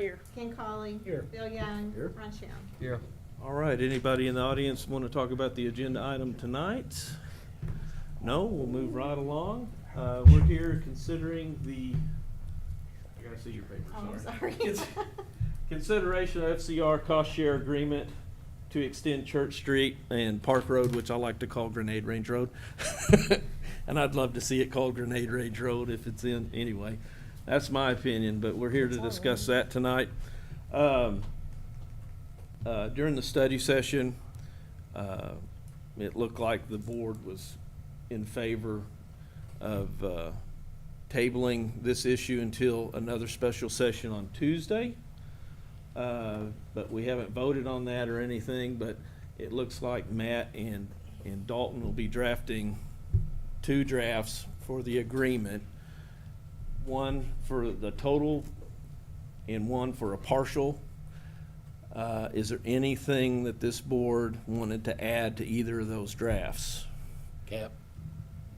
Here. Ken Collie. Here. Bill Young. Here. Ron Sharon. Here. All right, anybody in the audience want to talk about the agenda item tonight? No, we'll move right along. We're here considering I gotta see your paper, Oh, I'm sorry. sorry. Consideration of FCR cost share agreement to extend Church Street and Park Road, which I like to call Grenade Range Road. And I'd love to see it called Grenade Range Road if it's in, anyway. That's my opinion, but we're here to discuss that tonight. During the study session, it looked like the board was in favor of tabling this issue until another special session on Tuesday. But we haven't voted on that or anything, but it looks like Matt and Dalton will be drafting 2 drafts for the agreement. One for the total and one for a partial. Is there anything that this board wanted to add to either of those drafts? Cap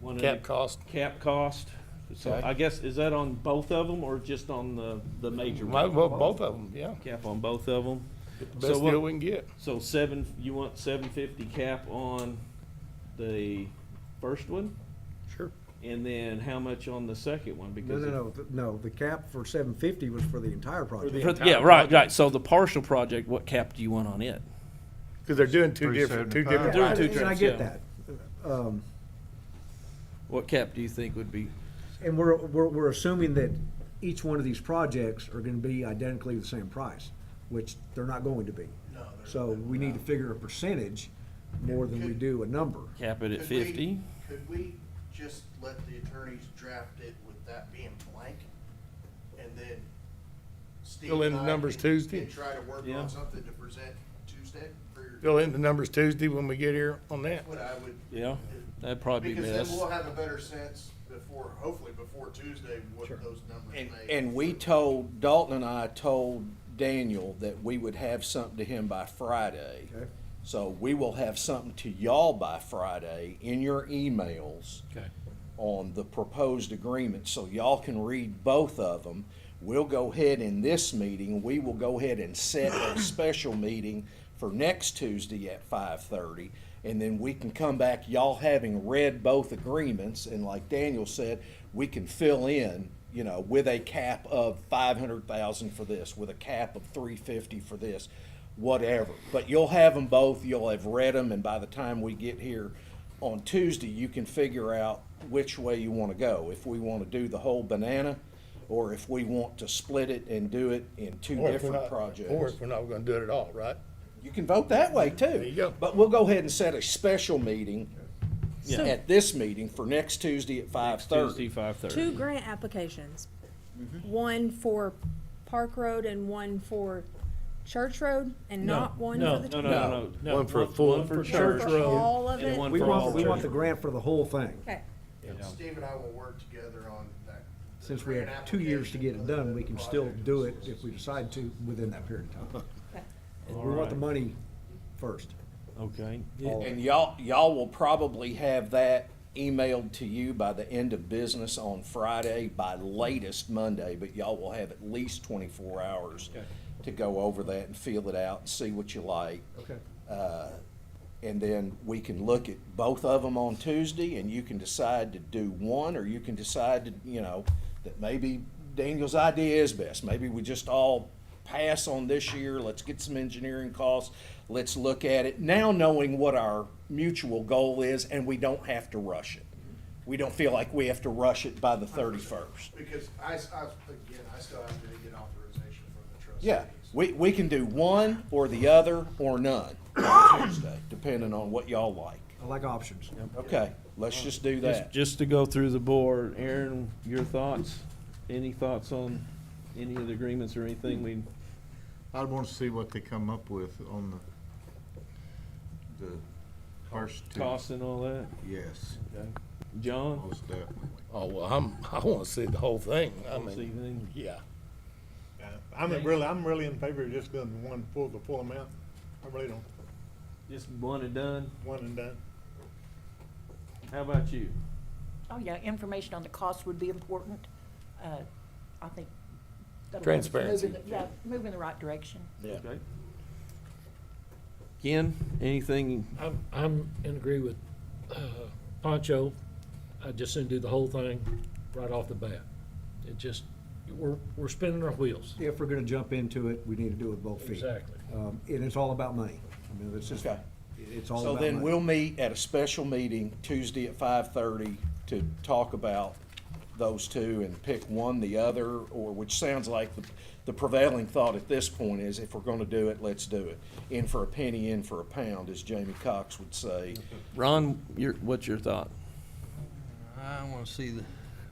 Wanted to- cost. Cap cost. So Okay. I guess, is that on both of them or just on the major Well, one? both of them, yeah. Cap on both of them? Get the So best what- deal we can get. So you want 750 cap on the first one? Sure. And then how much on the second one? No, Because no, the cap for 750 was for the entire project. Yeah, right. So the partial project, what cap do you want on it? Because they're doing two different 375. Doing two And I trips, get yeah. that. What cap do you think would be? And we're assuming that each one of these projects are gonna be identically the same price, which they're not going to be. No, they're- So we need to figure a percentage more than we do a number. Cap it at Could we- 50? Could we just let the attorneys draft it with that being blank? And then Steve Fill in and the I numbers can- Tuesday? can try to work Yeah. on something to present Tuesday for your. Fill in the numbers Tuesday when we get here on that. What I would. Yeah, that'd probably be Because then best. we'll have a better sense before, hopefully before Tuesday, what Sure. those numbers And, may. and we told, Dalton and I told Daniel that we would have something to him by Friday. Okay. So we will have something to y'all by Friday in your emails Okay. on the proposed agreement, so y'all can read both of them. We'll go ahead in this meeting, we will go ahead and set a special meeting for next Tuesday at 5:30. And then we can come back, y'all having read both agreements, and like Daniel said, we can fill in, you know, with a cap of 500,000 for this, with a cap of 350 for this, whatever. But you'll have them both, you'll have read them, and by the time we get here on Tuesday, you can figure out which way you want to go. If we want to do the whole banana, or if we want to split it and do it in 2 Or if we're different not, projects. or if we're not gonna do it at all, right? You can vote that way too. There you go. But we'll go ahead and set a special meeting Yeah. at this meeting for next Tuesday at 5:30. Tuesday, 5:30. 2 grant applications. One for Park Road and one for Church Road, and not one for the. No. One for a full- One for Church Church For Road. all of and it? one We for want, all we want the churches. grant for the whole thing. Okay, Steve and I will work together on that. Since we have 2 years to get it done, we can still do it if we decide to within that period of time. okay. And we want the money first. Okay. All- And y'all will probably have that emailed to you by the end of business on Friday, by latest Monday, but y'all will have at least 24 hours to go over that and feel it out and see what you like. Okay. And then we can look at both of them on Tuesday, and you can decide to do one, or you can decide to, you know, that maybe Daniel's idea is best. Maybe we just all pass on this year, let's get some engineering costs, let's look at it, now knowing what our mutual goal is, and we don't have to rush it. We don't feel like we have to rush it by the 31st. Because I still have to get authorization from the trustees. Yeah, we can do one or the other or none on Tuesday, depending on what y'all like. I like options. Okay, let's just do that. Just to go through the board, Aaron, your thoughts? Any thoughts on any of the agreements or anything we? I'd want to see what they come up with on the first 2. Costs and all that? Yes, Okay. John? most definitely. Oh, well, I wanna see the whole thing. I Want to see mean, anything? yeah. I'm really in favor of just doing the full amount. I really don't, Just one and done? one and done. How about you? Oh, yeah, information on the cost would be important. I think Transparency. Yeah, move in the right direction. Yeah. Okay. Ken, anything? I'm in agree with Pancho. I just soon do the whole thing right off the bat. It just, we're spinning our wheels. If we're gonna jump into it, we need to do it with both feet. Exactly. And it's all about money. I mean, it's just, Okay. it's all So about then money. we'll meet at a special meeting Tuesday at 5:30 to talk about those two and pick one, the other, or which sounds like the prevailing thought at this point is if we're gonna do it, let's do it. In for a penny, in for a pound, as Jamie Cox would say. Ron, what's your thought? I want to see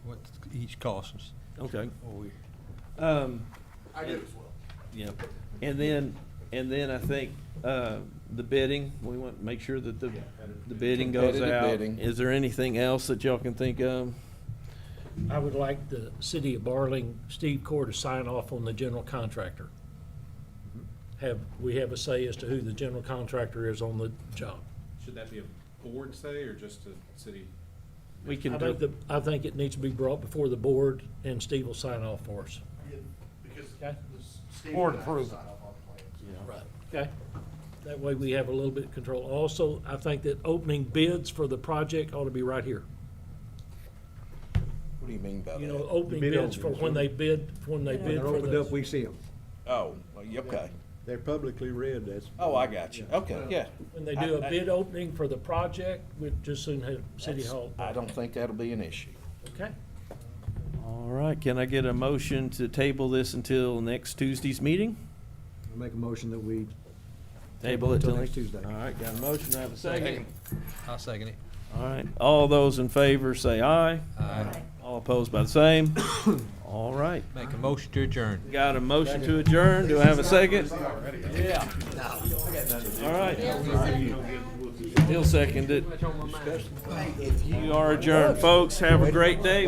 what each costs us. Okay. before we- I do as well. Yeah, and then I think, the bidding, we want to make sure that the bidding goes Competitive out. bidding. Is there anything else that y'all can think of? I would like the city of Barling, Steve Core, to sign off on the general contractor. We have a say as to who the general contractor is on the job. Should that be a board say or just a city? We can I do, think I think it needs to be brought before the board, and Steve will sign off for us. Yeah, because Okay. Steve Board and I have to approval. sign off on plans. Right. Okay? That way we have a little bit of control. Also, I think that opening bids for the project ought to be right here. What do you mean by You know, that? opening bid bids for openings, when they bid, When bid they're for opened up, the. we see them. Oh, okay. They're publicly read, that's. Oh, I got you. Okay, yeah. When they do a bid opening for the project, we'd just soon have City Hall. I don't think that'll be an issue. Okay? all right, can I get a motion to table this until next Tuesday's meeting? I'll make a motion that we Table it till Until next next Tuesday. All right, got a motion, I have a second. I'll second it. All right, all those in favor say aye. Aye. All opposed by the same. All right, Make a motion to adjourn. got a motion to adjourn, do I have a second? Yeah. All right. Bill seconded. You are adjourned, folks, have a great day.